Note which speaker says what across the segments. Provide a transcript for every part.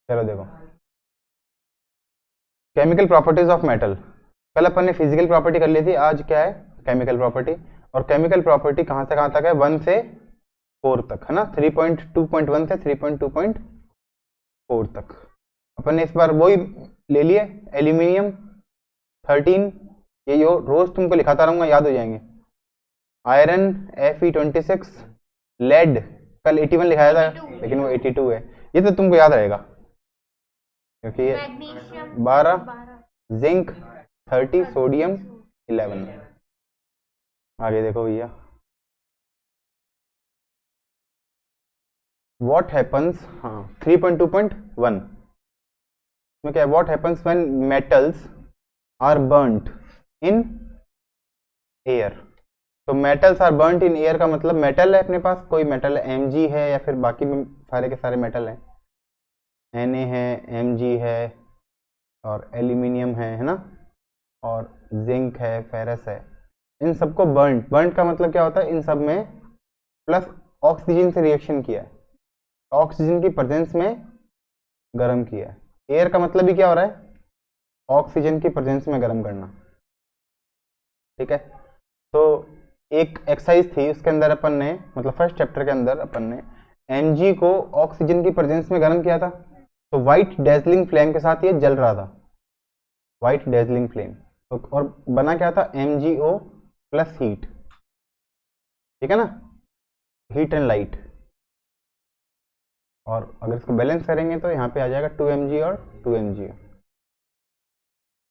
Speaker 1: चलो देखो, chemical properties of metal. कल अपन ने फिजिकल प्रॉपर्टी कर ली थी, आज क्या है, केमिकल प्रॉपर्टी। और केमिकल प्रॉपर्टी कहाँ से कहाँ तक है, 1 से 4 तक है ना, 3.2.1 से 3.2.4 तक। अपन ने इस बार वही ले लिए, एल्यूमिनियम 13, ये जो रोज तुमको लिखाता रहूंगा याद हो जाएंगे। आयरन Fe26, लेड कल 81 लिखाया था लेकिन वो 82 है, ये तो तुमको याद रहेगा क्योंकि ये 12, जिंक 30, सोडियम 11। आगे देखो भैया, व्हाट हैपन्स, हाँ 3.2.1 में क्या है, what happens when metals are burnt in air. तो metals are burnt in air का मतलब मेटल है अपने पास, कोई मेटल है, Mg है या फिर बाकी में सारे के सारे मेटल हैं, Na है, Mg है और एल्यूमिनियम है ना, और जिंक है, फेरस है। इन सबको बर्न्ट, बर्न्ट का मतलब क्या होता है, इन सब में प्लस ऑक्सीजन से रिएक्शन किया है, ऑक्सीजन की प्रेजेंस में गर्म किया है। एयर का मतलब भी क्या हो रहा है, ऑक्सीजन की प्रेजेंस में गर्म करना। ठीक है, तो एक एक्सरसाइज थी उसके अंदर अपन ने, मतलब फर्स्ट चैप्टर के अंदर अपन ने Mg को ऑक्सीजन की प्रेजेंस में गर्म किया था, तो वाइट डेजलिंग फ्लेम के साथ ये जल रहा था, वाइट डेजलिंग फ्लेम। तो और बना क्या था, MgO प्लस हीट, ठीक है ना, हीट एंड लाइट। और अगर इसको बैलेंस करेंगे तो यहाँ पे आ जाएगा 2Mg और 2Mg।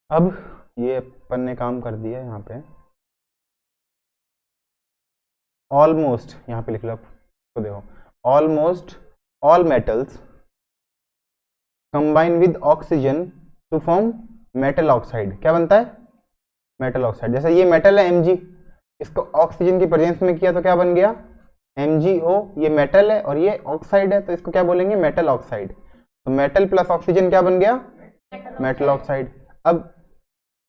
Speaker 1: अब ये अपन ने काम कर दिया यहाँ पे, ऑलमोस्ट यहाँ पे लिख लो, तो देखो almost all metals combine with oxygen to form metal oxide. क्या बनता है, मेटल ऑक्साइड। जैसे ये मेटल है Mg, इसको ऑक्सीजन की प्रेजेंस में किया तो क्या बन गया, MgO। ये मेटल है और ये ऑक्साइड है, तो इसको क्या बोलेंगे, मेटल ऑक्साइड। तो मेटल प्लस ऑक्सीजन क्या बन गया, मेटल ऑक्साइड। अब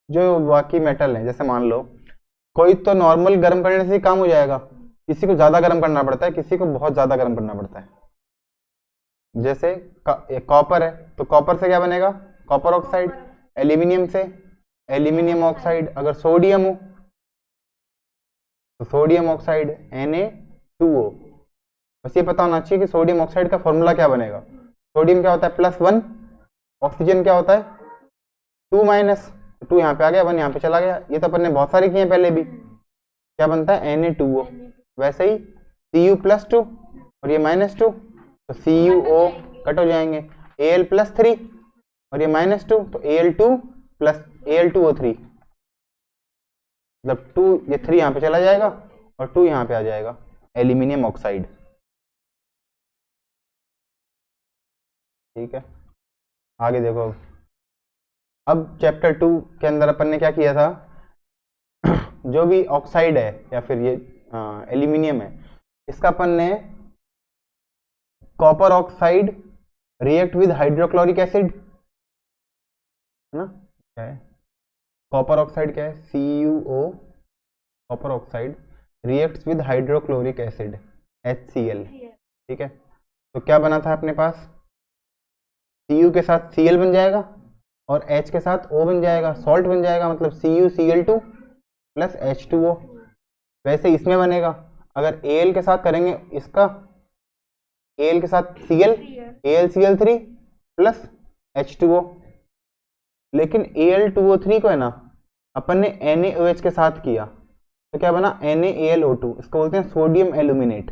Speaker 1: जो बाकी मेटल है, जैसे मान लो कोई तो नॉर्मल गर्म करने से ही काम हो जाएगा, किसी को ज्यादा गर्म करना पड़ता है, किसी को बहुत ज्यादा गर्म करना पड़ता है। जैसे कॉपर है, तो कॉपर से क्या बनेगा, कॉपर ऑक्साइड। एल्यूमिनियम से एल्यूमिनियम ऑक्साइड। अगर सोडियम हो तो सोडियम ऑक्साइड Na2O। बस ये पता होना चाहिए कि सोडियम ऑक्साइड का फॉर्मूला क्या बनेगा। सोडियम क्या होता है, +1, ऑक्सीजन क्या होता है 2-, 2 यहाँ पे आ गया, 1 यहाँ पे चला गया। ये तो अपन ने बहुत सारे किए पहले भी, क्या बनता है Na2O। वैसे ही Cu+2 और ये -2, तो CuO कट हो जाएंगे। Al+3 और ये -2, तो Al2 प्लस Al2O3, मतलब 2, ये 3 यहाँ पे चला जाएगा और 2 यहाँ पे आ जाएगा, एल्यूमिनियम ऑक्साइड। ठीक है, आगे देखो। अब चैप्टर 2 के अंदर अपन ने क्या किया था, जो भी ऑक्साइड है या फिर ये एल्यूमिनियम है, इसका अपन ने copper oxide react with hydrochloric acid, है ना, क्या है कॉपर ऑक्साइड, क्या है CuO, copper oxide reacts with hydrochloric acid HCl। ठीक है, तो क्या बना था अपने पास, Cu के साथ Cl बन जाएगा और H के साथ O बन जाएगा, सॉल्ट बन जाएगा, मतलब CuCl2 प्लस H2O। वैसे इसमें बनेगा, अगर Al के साथ करेंगे इसका, Al के साथ Cl, AlCl3 प्लस H2O। लेकिन Al2O3 को है ना अपन ने NaOH के साथ किया, तो क्या बना, NaAlO2। इसको बोलते हैं सोडियम एल्यूमिनेट।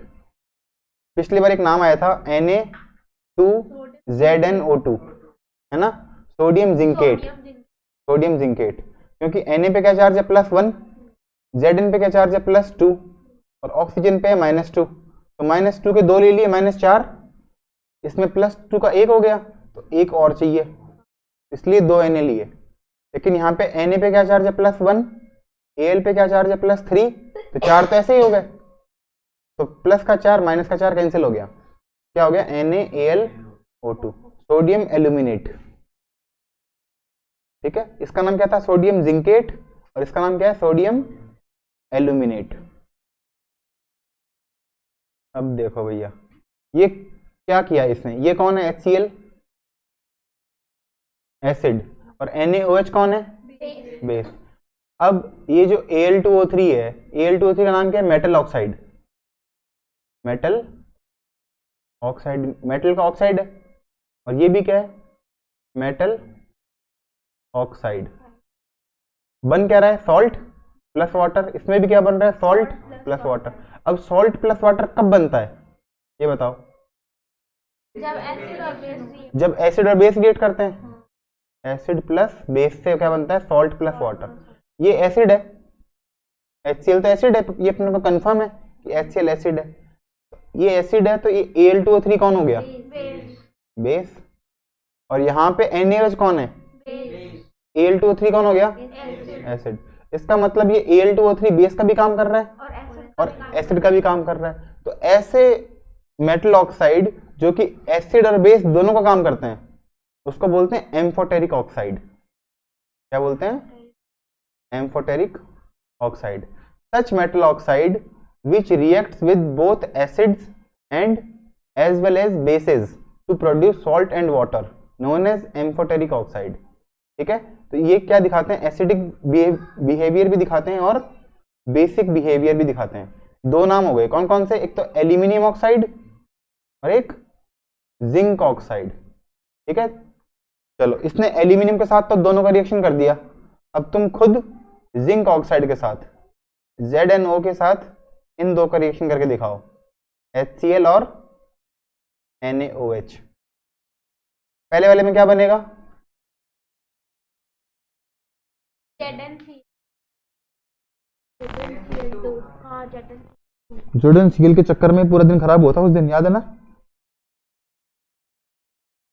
Speaker 1: पिछली बार एक नाम आया था Na2ZnO2, है ना, सोडियम जिंकेट, सोडियम जिंकेट। क्योंकि Na पे क्या चार्ज है, +1, Zn पे क्या चार्ज है, +2 और ऑक्सीजन पे है -2, तो -2 के 2 ले लिए, -4, इसमें +2 का 1 हो गया, तो 1 और चाहिए, इसलिए 2 Na लिए। लेकिन यहाँ पे Na पे क्या चार्ज है, +1, Al पे क्या चार्ज है, +3, तो 4 तो ऐसे ही हो गए, तो प्लस का 4 माइनस का 4 कैंसिल हो गया, क्या हो गया, NaAlO2, सोडियम एल्यूमिनेट। ठीक है, इसका नाम क्या था, सोडियम जिंकेट, और इसका नाम क्या है, सोडियम एल्यूमिनेट। अब देखो भैया, ये क्या किया इसने, ये कौन है, HCl, एसिड, और NaOH कौन है? बेस। अब ये जो Al2O3 है, Al2O3 का नाम क्या है? Metal oxide. Metal oxide, metal का ऑक्साइड है, और ये भी क्या है? Metal oxide. बन क्या रहा है? Salt plus water. इसमें भी क्या बन रहा है? Salt plus water. अब सॉल्ट प्लस वाटर कब बनता है ये बताओ? जब एसिड और बेस रिएक्ट करते हैं। एसिड प्लस बेस से क्या बनता है? Salt plus water. ये एसिड है, HCl तो एसिड है, ये अपने को कंफर्म है कि HCl एसिड है। ये एसिड है तो ये Al2O3 कौन हो गया? बेस। और यहाँ पे NaOH कौन है? Al2O3 कौन हो गया? एसिड। इसका मतलब ये Al2O3 बेस का भी काम कर रहा है और एसिड का भी काम कर रहा है। तो ऐसे मेटल ऑक्साइड जो कि एसिड और बेस दोनों का काम करते हैं उसको बोलते हैं एम्फोटेरिक ऑक्साइड। क्या बोलते हैं? Amphoteric oxide. Such metal oxide which reacts with both acids and as well as bases to produce salt and water known as amphoteric oxide। ठीक है, तो ये क्या दिखाते हैं? एसिडिक बिहेवियर भी दिखाते हैं और बेसिक बिहेवियर भी दिखाते हैं। दो नाम हो गए, कौन कौन से? एक तो एल्यूमिनियम ऑक्साइड और एक जिंक ऑक्साइड। ठीक है, चलो इसने एल्यूमिनियम के साथ तो दोनों का रिएक्शन कर दिया, अब तुम खुद जिंक ऑक्साइड के साथ ZnO के साथ इन दो का रिएक्शन करके दिखाओ, HCl और NaOH। पहले वाले में क्या बनेगा? ZnCl के चक्कर में पूरा दिन खराब होता उस दिन, याद है ना?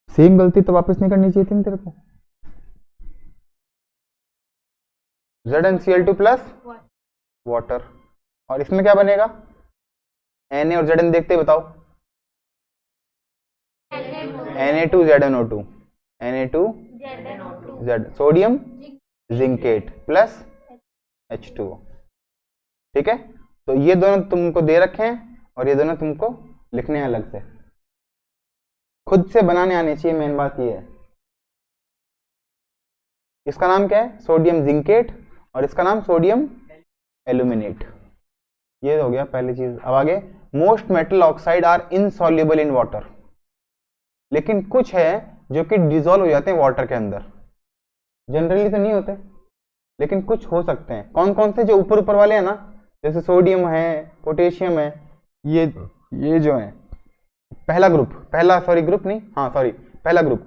Speaker 1: सेम गलती तो वापस नहीं करनी चाहिए थी तेरे को। ZnCl2 प्लस वाटर, और इसमें क्या बनेगा? Na और Zn देखते ही बताओ। Na2ZnO2, Na2Z, sodium zincate plus H2O। ठीक है, तो ये दोनों तुमको दे रखे हैं और ये दोनों तुमको लिखने हैं अलग से, खुद से बनाने आने चाहिए, मेन बात ये है। इसका नाम क्या है? सोडियम जिंकेट, और इसका नाम सोडियम एल्यूमिनेट। ये हो गया पहली चीज। अब आगे, most metal oxide are insoluble in water, लेकिन कुछ है जो कि डिजोल्व हो जाते हैं वाटर के अंदर। जनरली तो नहीं होते, लेकिन कुछ हो सकते हैं। कौन कौन से? जो ऊपर ऊपर वाले हैं ना, जैसे सोडियम है, पोटेशियम है, ये जो है पहला ग्रुप, पहला ग्रुप।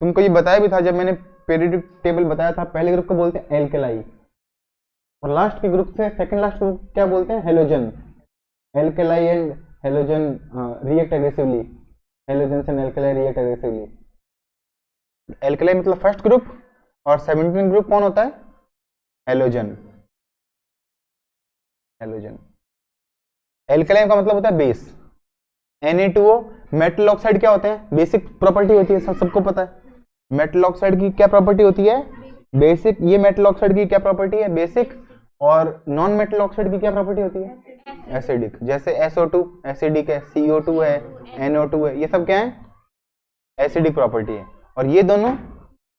Speaker 1: तुमको ये बताया भी था जब मैंने पीरियोडिक टेबल बताया था, पहले ग्रुप को बोलते हैं एल्केलाई, और लास्ट के ग्रुप से सेकंड लास्ट ग्रुप क्या बोलते हैं? Halogen. Alkali and halogen react aggressively, halogen and alkali react aggressively. Alkali मतलब फर्स्ट ग्रुप, और 17 ग्रुप कौन होता है? हेलोजन। एल्केलाई का मतलब होता है बेस। Na2O, मेटल ऑक्साइड क्या होते हैं? बेसिक प्रॉपर्टी होती है, सबको पता है। मेटल ऑक्साइड की क्या प्रॉपर्टी होती है? बेसिक। ये मेटल ऑक्साइड की क्या प्रॉपर्टी है? बेसिक। और नॉन मेटल ऑक्साइड की क्या प्रॉपर्टी होती है? एसिडिक। जैसे SO2 एसिडिक है, CO2 है, NO2 है, ये सब क्या है? एसिडिक प्रॉपर्टी है, और ये दोनों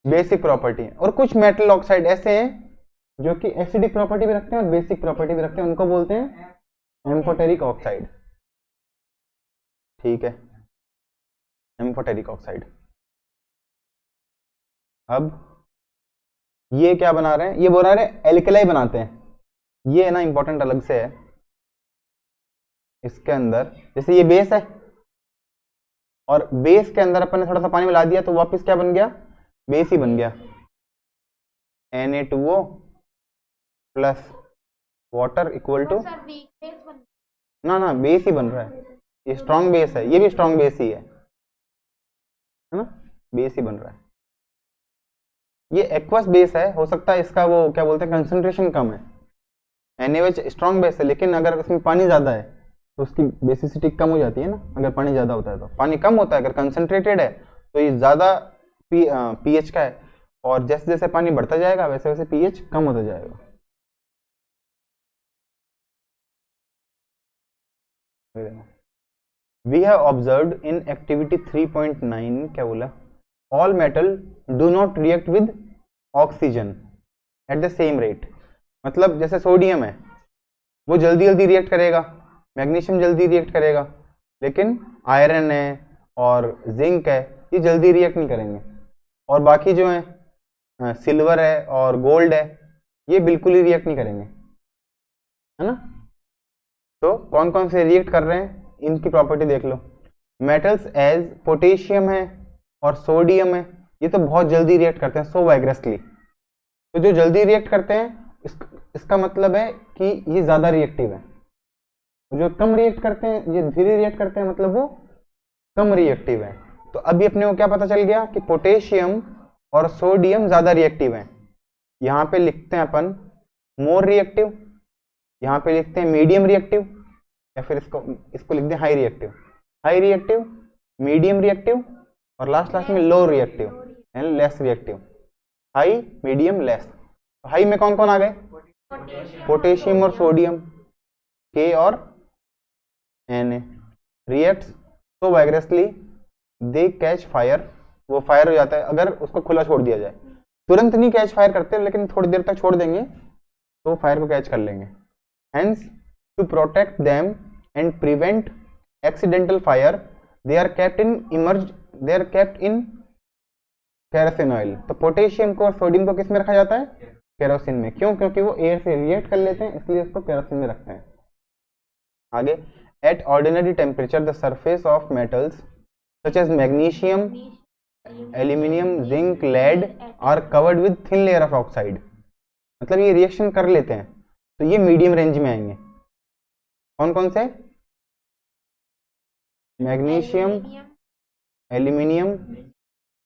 Speaker 1: बेसिक प्रॉपर्टी है। और कुछ मेटल ऑक्साइड ऐसे हैं जो कि एसिडिक प्रॉपर्टी भी रखते हैं और बेसिक प्रॉपर्टी भी रखते हैं, उनको बोलते हैं एम्फोटेरिक ऑक्साइड। ठीक है, एम्फोटेरिक ऑक्साइड। अब ये क्या बना रहे हैं? ये बोल रहे हैं एल्केलाई बनाते हैं। ये है ना इंपॉर्टेंट, अलग से है इसके अंदर। जैसे ये बेस है, और बेस के अंदर अपन ने थोड़ा सा पानी मिला दिया तो वापस क्या बन गया? बेस ही बन गया। Na2O plus water equal to, ना बेस ही बन रहा है। ये स्ट्रॉन्ग बेस है, ये भी स्ट्रॉन्ग बेस ही है ना? बेस ही बन रहा है। ये एक्वस बेस है, हो सकता है इसका वो क्या बोलते हैं कंसंट्रेशन कम है। NaOH स्ट्रॉन्ग बेस है, लेकिन अगर उसमें पानी ज़्यादा है तो उसकी बेसिसिटी कम हो जाती है ना। अगर पानी ज़्यादा होता है तो पानी कम होता है, अगर कंसंट्रेटेड है तो ये ज़्यादा pH का है, और जैसे जैसे पानी बढ़ता जाएगा वैसे वैसे pH कम होता जाएगा। We have observed in activity 3.9 क्या बोला? All metal do not react with oxygen at the same rate. मतलब जैसे सोडियम है वो जल्दी जल्दी रिएक्ट करेगा, मैग्नीशियम जल्दी रिएक्ट करेगा, लेकिन आयरन है और जिंक है ये जल्दी रिएक्ट नहीं करेंगे। और बाकी जो है सिल्वर है और गोल्ड है ये बिल्कुल ही रिएक्ट नहीं करेंगे, है ना। तो कौन कौन से रिएक्ट कर रहे हैं इनकी प्रॉपर्टी देख लो। मेटल्स एज पोटेशियम है और सोडियम है ये तो बहुत जल्दी रिएक्ट करते हैं, सो वाइग्रेसली। तो जो जल्दी रिएक्ट करते हैं इसका मतलब है कि ये ज़्यादा रिएक्टिव है। जो कम रिएक्ट करते हैं, ये धीरे रिएक्ट करते हैं, मतलब वो कम रिएक्टिव है। तो अभी अपने को क्या पता चल गया कि पोटेशियम और सोडियम ज़्यादा रिएक्टिव हैं। यहाँ पे लिखते हैं अपन मोर रिएक्टिव, यहाँ पे लिखते हैं मीडियम रिएक्टिव, या फिर इसको लिखते हैं हाई रिएक्टिव, मीडियम रिएक्टिव और लास्ट में low reactive and less reactive. High, medium, less. High में कौन कौन आ गए? पोटेशियम और सोडियम, के और एन रिएक्ट्स तो वाइग्रेसली दे कैच फायर, वो फायर हो जाता है अगर उसको खुला छोड़ दिया जाए। तुरंत नहीं कैच फायर करते लेकिन थोड़ी देर तक छोड़ देंगे तो फायर को कैच कर लेंगे। Hence to protect them and prevent accidental fire they are kept in kerosene oil. तो पोटेशियम को और सोडियम को किस में रखा जाता है? केरोसिन में। क्यों? क्योंकि वो एयर से रिएक्ट कर लेते हैं इसलिए उसको केरोसिन में रखते हैं। आगे, at ordinary temperature the surface of metals such as magnesium, aluminium, zinc, lead are covered with thin layer of oxide. मतलब ये रिएक्शन कर लेते हैं तो ये मीडियम रेंज में आएंगे। कौन कौन से? मैग्नीशियम, एल्यूमिनियम,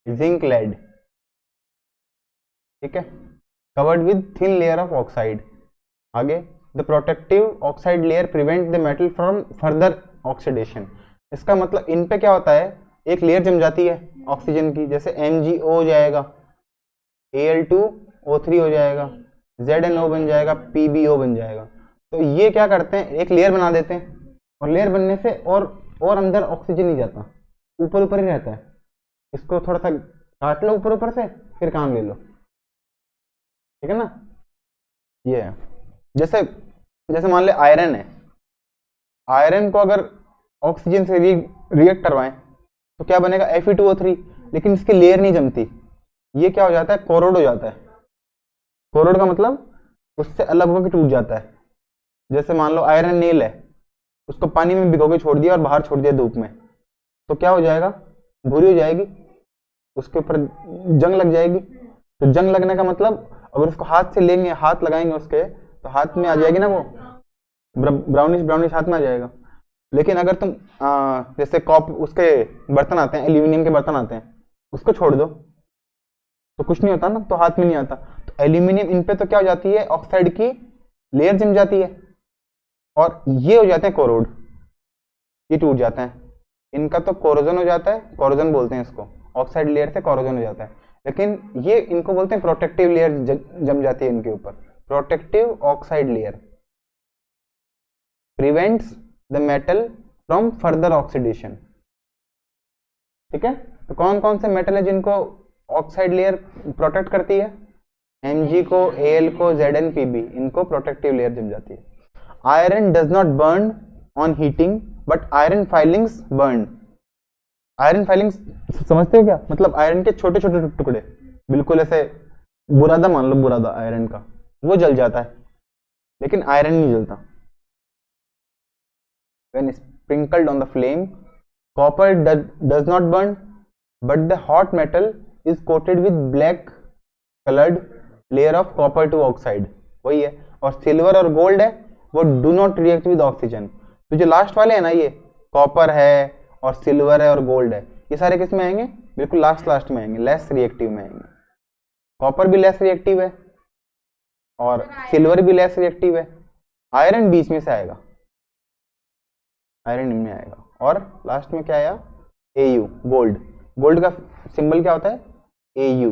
Speaker 1: जिंक, लेड, ठीक है, covered with thin layer of oxide. आगे, the protective oxide layer prevent the metal from further oxidation. इसका मतलब इन पे क्या होता है, एक लेयर जम जाती है ऑक्सीजन की, जैसे MgO हो जाएगा, Al2O3 हो जाएगा, ZnO बन जाएगा, PbO बन जाएगा। तो ये क्या करते हैं, एक लेयर बना देते हैं और लेयर बनने से और अंदर ऑक्सीजन नहीं जाता, ऊपर ऊपर ही रहता है। इसको थोड़ा सा काट लो ऊपर ऊपर से, फिर काम ले लो, ठीक है ना। ये है जैसे मान ले आयरन है, आयरन को अगर ऑक्सीजन से रिएक्ट करवाएं तो क्या बनेगा? Fe2O3, लेकिन इसकी लेयर नहीं जमती, ये क्या हो जाता है? कोरोड हो जाता है। कोरोड का मतलब उससे अलग होकर टूट जाता है। जैसे मान लो आयरन नेल है, उसको पानी में भिगो के छोड़ दिया और बाहर छोड़ दिया धूप में, तो क्या हो जाएगा? भूरी हो जाएगी, उसके ऊपर जंग लग जाएगी। तो जंग लगने का मतलब अगर उसको हाथ से लेंगे, हाथ लगाएंगे उसके, तो हाथ में आ जाएगी ना, वो ब्राउनिश हाथ में आ जाएगा। लेकिन अगर तुम जैसे कॉप उसके बर्तन आते हैं, एल्यूमिनियम के बर्तन आते हैं, उसको छोड़ दो तो कुछ नहीं होता ना, तो हाथ में नहीं आता। तो एल्यूमिनियम इन पे तो क्या हो जाती है? ऑक्साइड की लेयर जम जाती है और ये हो जाते हैं कोरोड, ये टूट जाते हैं। इनका तो कोरोजन हो जाता है, कोरोजन बोलते हैं इसको, ऑक्साइड लेयर से कोरोजन हो जाता है। लेकिन ये इनको बोलते हैं प्रोटेक्टिव लेयर जम जाती है इनके ऊपर। Protective oxide layer prevents the metal from further oxidation, ठीक है। तो कौन कौन से मेटल है जिनको ऑक्साइड लेयर प्रोटेक्ट करती है? Mg को, Al को, Zn, Pb, इनको प्रोटेक्टिव लेयर जम जाती है। Iron does not burn on heating but iron filings burn. Iron filings समझते हो क्या? मतलब आयरन के छोटे छोटे टुकड़े, बिल्कुल ऐसे बुरादा मान लो, बुरादा आयरन का, वो जल जाता है लेकिन आयरन नहीं जलता। When sprinkled on the flame, copper does not burn, but the hot metal is coated with black colored layer of copper to oxide, वही है। और सिल्वर और गोल्ड है वो do not react with oxygen। तो जो लास्ट वाले है ना, ये कॉपर है और सिल्वर है और गोल्ड है, ये सारे किस में आएंगे? बिल्कुल लास्ट में आएंगे, लेस रिएक्टिव में आएंगे। कॉपर भी लेस रिएक्टिव है और सिल्वर भी लेस रिएक्टिव है। आयरन बीच में से आएगा, आयरन इनमें आएगा। और लास्ट में क्या आया? Au, gold. गोल्ड का सिंबल क्या होता है? Au।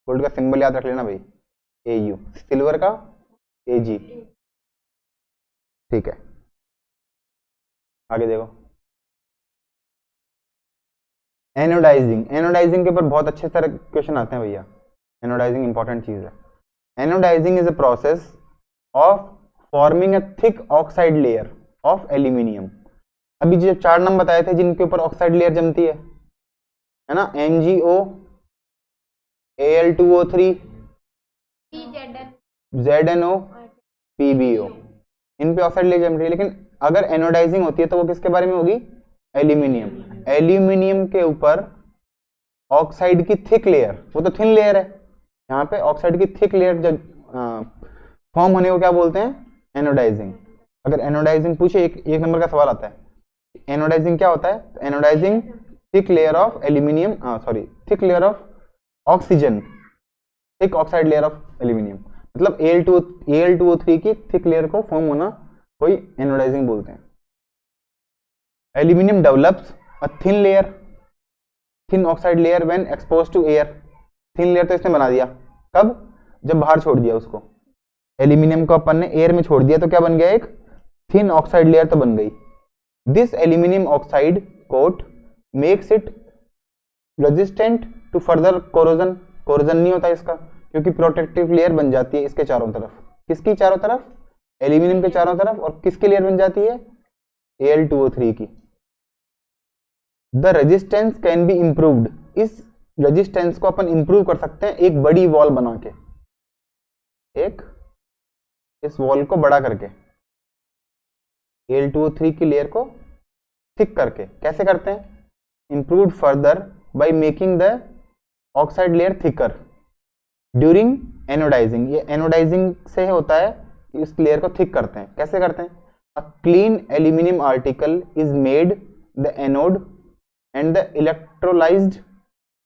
Speaker 1: गोल्ड का सिंबल याद रख लेना भाई, Au। सिल्वर का Ag, ठीक है। आगे देखो, एनोडाइजिंग, एनोडाइजिंग के ऊपर बहुत अच्छे तरह क्वेश्चन आते हैं भैया। एनोडाइजिंग इंपॉर्टेंट चीज है। Anodizing is a process of forming a thick oxide layer of aluminium. अभी जो 4 नाम बताए थे जिनके ऊपर ऑक्साइड लेयर जमती है ना, MgO, Al2O3, ZnO, PbO, इन पे ऑक्साइड लेयर जम रही है। लेकिन अगर एनोडाइजिंग होती है तो वो किसके बारे में होगी? एल्यूमिनियम। एल्यूमिनियम के ऊपर ऑक्साइड की थिक लेयर, वो तो थिन लेयर है, यहाँ पे ऑक्साइड की थिक लेयर जब फॉर्म होने को क्या बोलते हैं? एनोडाइजिंग। अगर एनोडाइजिंग पूछे, एक नंबर का सवाल आता है, एनोडाइजिंग क्या होता है? तो anodizing thick layer of aluminium, sorry thick layer of oxygen, thick oxide layer of aluminium, मतलब Al2O3 की थिक लेयर को फॉर्म होना कोई एनोडाइजिंग बोलते हैं। Aluminium develops a thin layer, thin oxide layer when exposed to air. Thin layer तो इसने बना दिया, कब? जब बाहर छोड़ दिया उसको, एल्यूमिनियम को अपन ने एयर में छोड़ दिया तो क्या बन गया? एक थिन ऑक्साइड लेयर तो बन गई। This aluminium oxide coat makes it resistant to further corrosion. Corrosion नहीं होता इसका, क्योंकि प्रोटेक्टिव लेयर बन जाती है इसके चारों तरफ। किसकी चारों तरफ? एल्यूमिनियम के चारों तरफ। और किसकी लेयर बन जाती है? Al2O3 की। The resistance can be improved, इस रेजिस्टेंस को अपन इंप्रूव कर सकते हैं एक बड़ी वॉल बना के, एक इस वॉल को बड़ा करके, Al2O3 की लेयर को थिक करके। कैसे करते हैं? Improved further by making the oxide layer thicker during anodizing. ये एनोडाइजिंग से होता है कि इस लेयर को थिक करते हैं। कैसे करते हैं? A clean aluminium article is made the anode and the electrolysed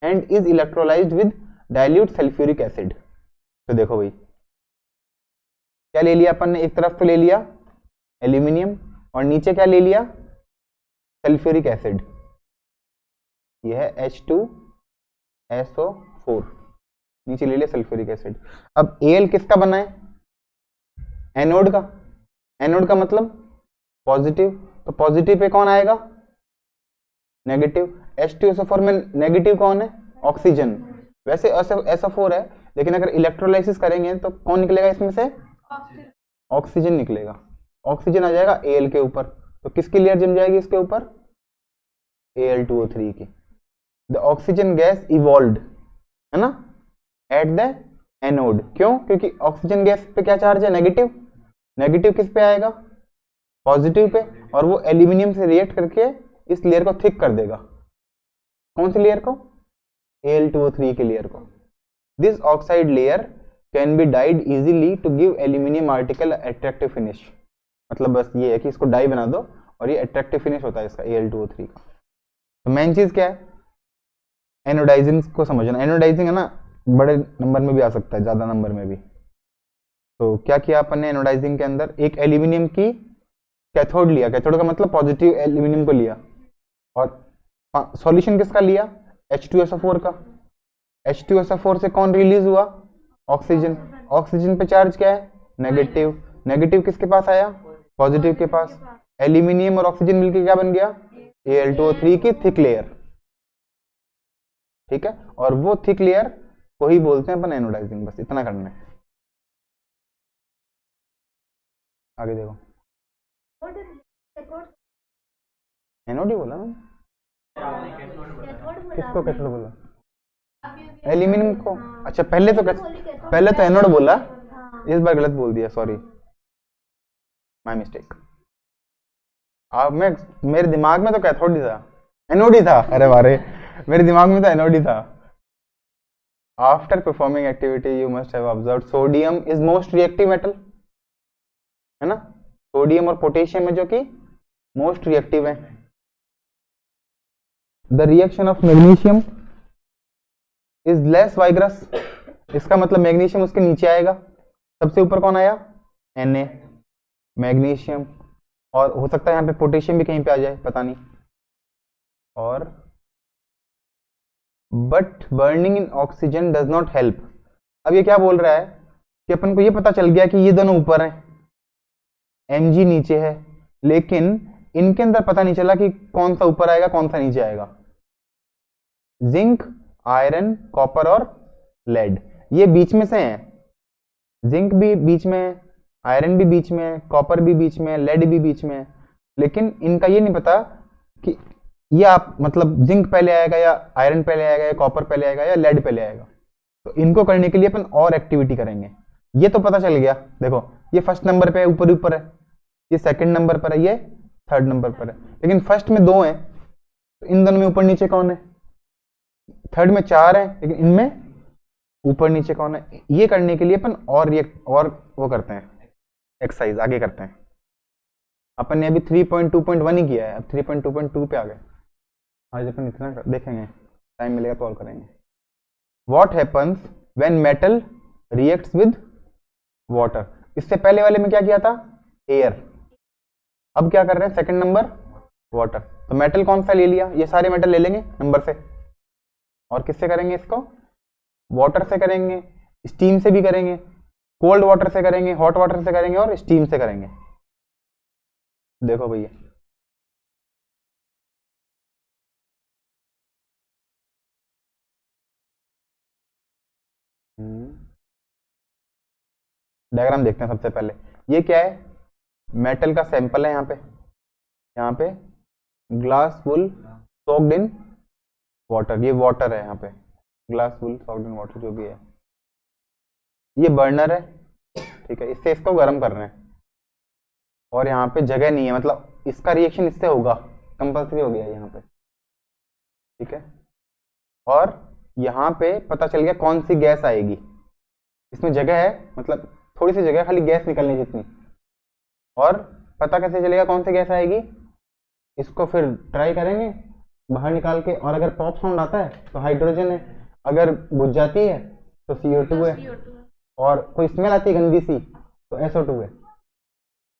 Speaker 1: and is electrolysed with dilute sulphuric acid. तो देखो भाई, क्या ले लिया अपन ने? एक तरफ तो ले लिया एल्यूमिनियम और नीचे क्या ले लिया? Sulphuric acid. यह है H2SO4, नीचे ले लिया सल्फ्यूरिक एसिड। अब Al किसका बना है? एनोड का। एनोड का मतलब पॉजिटिव, तो पॉजिटिव पे कौन आएगा? नेगेटिव। H2SO4 में नेगेटिव कौन है? ऑक्सीजन। वैसे SO4 है, लेकिन अगर इलेक्ट्रोलाइसिस करेंगे तो कौन निकलेगा इसमें से? ऑक्सीजन निकलेगा। ऑक्सीजन आ जाएगा Al के ऊपर, तो किसकी लेयर जम जाएगी इसके ऊपर? Al2O3 की। द ऑक्सीजन गैस इवॉल्व्ड, है ना, एट द एनोड। क्यों? क्योंकि ऑक्सीजन गैस पे क्या चार्ज है? नेगेटिव। नेगेटिव किस पे आएगा? Positive pay. और वो एल्यूमिनियम से रिएक्ट करके इस लेयर को थिक कर देगा। कौन सी लेयर को? Al2O3 की लेयर को। This oxide layer can be dyed easily to give aluminium article attractive finish. मतलब बस ये है कि इसको डाई बना दो और ये अट्रैक्टिव फिनिश होता है इसका Al2O3 का। तो मेन चीज क्या है? एनोडाइजिंग को समझना। एनोडाइजिंग है ना, बड़े नंबर में भी आ सकता है, ज्यादा नंबर में भी। तो क्या किया अपन ने एनोडाइजिंग के अंदर? एक एल्यूमिनियम की कैथोड लिया, कैथोड का मतलब पॉजिटिव एल्यूमिनियम को लिया, और सॉल्यूशन किसका लिया? H2SO4 का। H2SO4 से कौन रिलीज हुआ? ऑक्सीजन। ऑक्सीजन पे चार्ज क्या है? नेगेटिव। नेगेटिव किसके पास आया? पॉजिटिव के पास। एल्यूमिनियम और ऑक्सीजन मिलकर क्या बन गया? Al2O3 की थिक लेयर। ठीक है, और वो थिक लेयर को ही बोलते हैं अपन एनोडाइजिंग। बस इतना करना है। आगे देखो, एनोड ही बोला ना? किसको कैथोड बोला? एल्यूमिनियम को। अच्छा, पहले तो एनोड बोला, इस बार गलत बोल दिया, सॉरी, माय मिस्टेक। अब मेरे दिमाग में तो कैथोड ही था, एनोड ही था। अरे वारे, मेरे दिमाग में तो एनोड ही था। After performing activity you must have observed sodium is most reactive metal, है ना? सोडियम और पोटेशियम है जो कि मोस्ट रिएक्टिव है। The reaction of magnesium is less vigorous. इसका मतलब मैग्नीशियम उसके नीचे आएगा। सबसे ऊपर कौन आया? Na, मैग्नीशियम, और हो सकता है यहाँ पे पोटेशियम भी कहीं पे आ जाए, पता नहीं। और but burning in oxygen does not help. अब ये क्या बोल रहा है कि अपन को ये पता चल गया कि ये दोनों ऊपर हैं, Mg नीचे है, लेकिन इनके अंदर पता नहीं चला कि कौन सा ऊपर आएगा कौन सा नीचे आएगा। जिंक, आयरन, कॉपर और लेड, ये बीच में से हैं। जिंक भी बीच में है, आयरन भी बीच में है, कॉपर भी बीच में है, लेड भी बीच में है, लेकिन इनका ये नहीं पता कि ये आप मतलब जिंक पहले आएगा या आयरन पहले आएगा या कॉपर पहले आएगा या लेड पहले आएगा। तो इनको करने के लिए अपन और एक्टिविटी करेंगे। ये तो पता चल गया, देखो ये फर्स्ट नंबर पे ऊपर ऊपर है, ये सेकंड नंबर पर है, ये थर्ड नंबर पर है, लेकिन फर्स्ट में 2 है, तो इन दोनों में ऊपर नीचे कौन है? थर्ड में 4 है, लेकिन इनमें ऊपर नीचे कौन है? ये करने के लिए अपन और वो करते हैं, एक्सरसाइज आगे करते हैं। अपन ने अभी 3.2.1 ही किया है, अब 3.2.2 पे आ गए। आज अपन इतना देखेंगे, टाइम मिलेगा तो और करेंगे। What happens when metal reacts with water. इससे पहले वाले में क्या किया था? एयर। अब क्या कर रहे हैं? Second number water. तो मेटल कौन सा ले लिया? ये सारे मेटल ले लेंगे नंबर से। और किससे करेंगे इसको? वाटर से करेंगे, स्टीम से भी करेंगे, कोल्ड वाटर से करेंगे, हॉट वाटर से करेंगे और स्टीम से करेंगे। देखो भैया, डायग्राम देखते हैं सबसे पहले। ये क्या है? मेटल का सैंपल है। यहाँ पे glass wool soaked in water, ये वाटर है। यहाँ पे glass wool soaked in water जो भी है, ये बर्नर है, ठीक है, इससे इसको गर्म कर रहे हैं। और यहाँ पे जगह नहीं है, मतलब इसका रिएक्शन इससे होगा, कंपल्सरी हो गया यहाँ पे, ठीक है। और यहाँ पे पता चल गया कौन सी गैस आएगी। इसमें जगह है, मतलब थोड़ी सी जगह, खाली गैस निकलनी जितनी। और पता कैसे चलेगा कौन सी गैस आएगी? इसको फिर ट्राई करेंगे बाहर निकाल के, और अगर पॉप साउंड आता है तो हाइड्रोजन है, अगर बुझ जाती है तो CO2 है, और कोई स्मेल आती है गंदी सी तो SO2 है।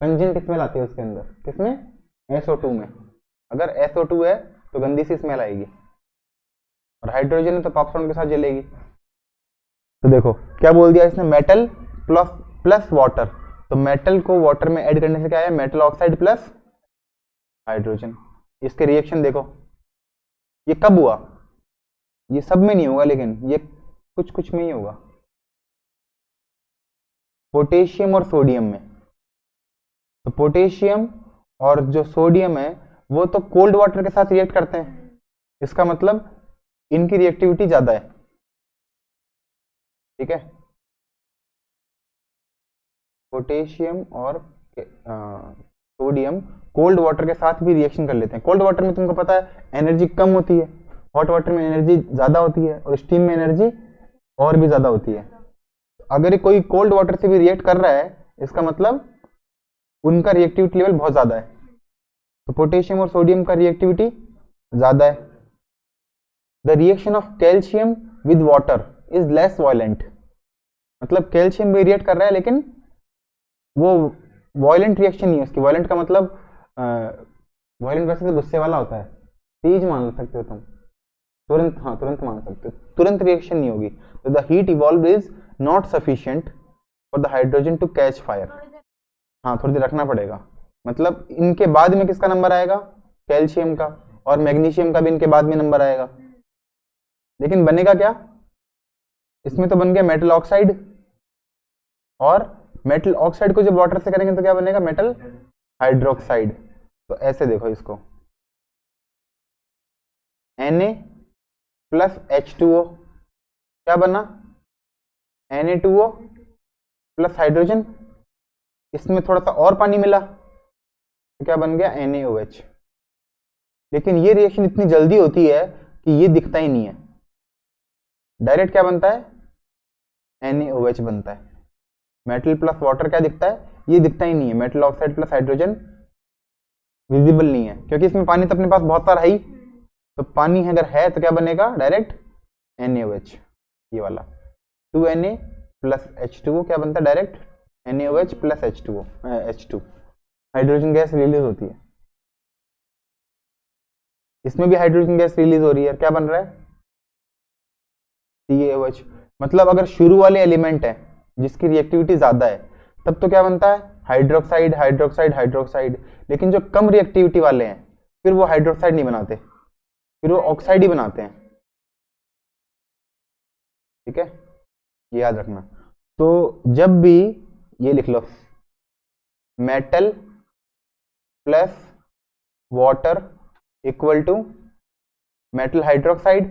Speaker 1: कंजेंट स्मेल आती है उसके अंदर, किसमें? SO2 में। अगर SO2 है तो गंदी सी स्मेल आएगी, और हाइड्रोजन है तो पॉप साउंड के साथ जलेगी। तो देखो क्या बोल दिया इसने, मेटल प्लस वाटर। तो मेटल को वाटर में ऐड करने से क्या है? Metal oxide plus hydrogen. इसके रिएक्शन देखो, ये कब हुआ? ये सब में नहीं होगा, लेकिन ये कुछ कुछ में ही होगा, पोटेशियम और सोडियम में। तो पोटेशियम और जो सोडियम है वो तो कोल्ड वाटर के साथ रिएक्ट करते हैं, इसका मतलब इनकी रिएक्टिविटी ज्यादा है, ठीक है। पोटेशियम और सोडियम कोल्ड वाटर के साथ भी रिएक्शन कर लेते हैं। कोल्ड वाटर में तुमको पता है एनर्जी कम होती है, हॉट वाटर में एनर्जी ज्यादा होती है, और स्टीम में एनर्जी और भी ज्यादा होती है। अगर कोई कोल्ड वाटर से भी रिएक्ट कर रहा है, इसका मतलब उनका रिएक्टिविटी लेवल बहुत ज्यादा है। तो पोटेशियम और सोडियम का रिएक्टिविटी ज्यादा है। The reaction of calcium with water is less violent. मतलब कैल्शियम भी रिएक्ट कर रहा है, लेकिन वो वायलेंट रिएक्शन नहीं है उसकी। वायलेंट का मतलब वायलेंट वैसे तो गुस्से वाला होता है, तेज मान सकते हो तुम, तुरंत, हाँ तुरंत मान सकते हो, तुरंत रिएक्शन नहीं होगी। तो the heat evolve is not sufficient for the hydrogen to catch fire. हाँ थोड़ी देर रखना पड़ेगा, मतलब इनके बाद में किसका नंबर आएगा? कैल्शियम का, और मैग्नीशियम का भी इनके बाद में नंबर आएगा। लेकिन बनेगा क्या इसमें? तो बन गया मेटल ऑक्साइड, और मेटल ऑक्साइड को जब वाटर से करेंगे तो क्या बनेगा? Metal hydroxide. तो ऐसे देखो इसको, Na प्लस H2O, क्या बना? Na2O प्लस हाइड्रोजन, इसमें थोड़ा सा और पानी मिला तो क्या बन गया? NaOH। लेकिन ये रिएक्शन इतनी जल्दी होती है कि ये दिखता ही नहीं है, डायरेक्ट क्या बनता है? NaOH बनता है। मेटल प्लस वाटर क्या दिखता है? ये दिखता ही नहीं है, metal oxide plus hydrogen visible नहीं है, क्योंकि इसमें पानी तो अपने पास बहुत सारा है ही। तो पानी अगर है तो क्या बनेगा? डायरेक्ट NaOH, ये वाला 2Na प्लस H2O क्या बनता है? Direct NaOH plus H2, hydrogen gas release होती है। इसमें भी हाइड्रोजन गैस रिलीज हो रही है, क्या बन रहा है? CaOH। मतलब अगर शुरू वाले एलिमेंट है जिसकी रिएक्टिविटी ज्यादा है, तब तो क्या बनता है? Hydroxide hydroxide hydroxide. लेकिन जो कम रिएक्टिविटी वाले हैं फिर वो हाइड्रोक्साइड नहीं बनाते, फिर वो ऑक्साइड ही बनाते हैं। ठीक है, ये याद रखना। तो जब भी ये लिख लो, metal plus water equal to metal hydroxide,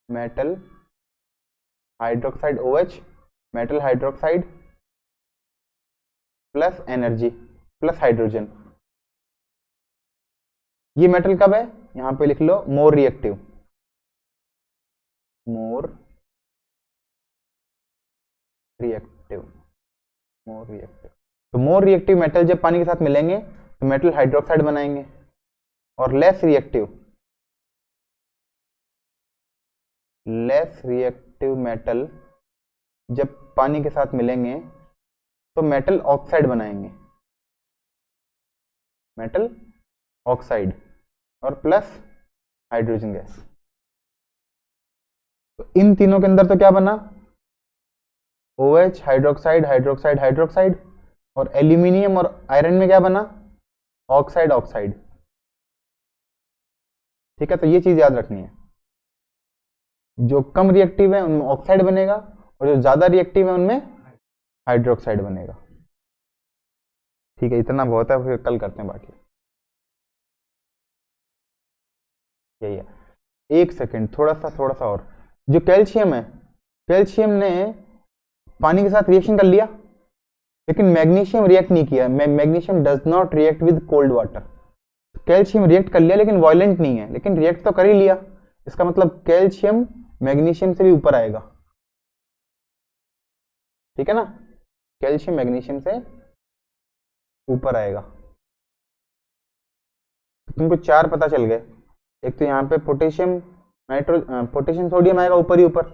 Speaker 1: metal hydroxide OH, metal hydroxide plus energy plus hydrogen. ये मेटल कब है, यहां पे लिख लो more reactive, more reactive, more reactive. तो मोर रिएक्टिव मेटल जब पानी के साथ मिलेंगे तो मेटल हाइड्रोक्साइड बनाएंगे, और लेस रिएक्टिव मेटल जब पानी के साथ मिलेंगे तो मेटल ऑक्साइड बनाएंगे, मेटल ऑक्साइड और प्लस हाइड्रोजन गैस। तो इन तीनों के अंदर तो क्या बना, OH, हाइड्रोक्साइड हाइड्रोक्साइड हाइड्रोक्साइड, और एल्यूमिनियम और आयरन में क्या बना, ऑक्साइड ऑक्साइड। ठीक है, तो ये चीज याद रखनी है, जो कम रिएक्टिव है उनमें ऑक्साइड बनेगा और जो ज्यादा रिएक्टिव है उनमें हाइड्रोक्साइड बनेगा। ठीक है, इतना बहुत है, फिर कल करते हैं बाकी। यही है, एक सेकेंड, थोड़ा सा और। जो कैल्शियम है, कैल्शियम ने पानी के साथ रिएक्शन कर लिया, लेकिन मैग्नीशियम रिएक्ट नहीं किया। Magnesium does not react with cold water. Calcium react कर लिया लेकिन वायलेंट नहीं है, लेकिन रिएक्ट तो कर ही लिया। इसका मतलब कैल्शियम मैग्नीशियम से भी ऊपर आएगा। ठीक है ना, कैल्शियम मैग्नीशियम से ऊपर आएगा। तुमको चार पता चल गए। एक तो यहाँ पे पोटेशियम पोटेशियम सोडियम आएगा ऊपर ही ऊपर,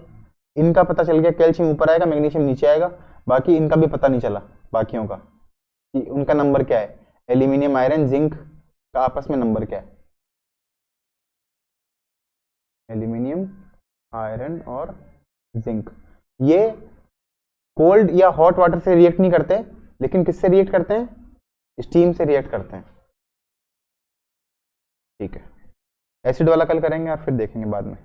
Speaker 1: इनका पता चल गया, कैल्शियम ऊपर आएगा मैग्नीशियम नीचे आएगा। बाकी इनका भी पता नहीं चला, बाकियों का कि उनका नंबर क्या है। एल्यूमिनियम आयरन जिंक का आपस में नंबर क्या है, एल्यूमिनियम आयरन और जिंक। ये कोल्ड या हॉट वाटर से रिएक्ट नहीं करते, लेकिन किससे रिएक्ट करते हैं, स्टीम से रिएक्ट करते हैं। ठीक है, एसिड वाला कल करेंगे और फिर देखेंगे बाद में।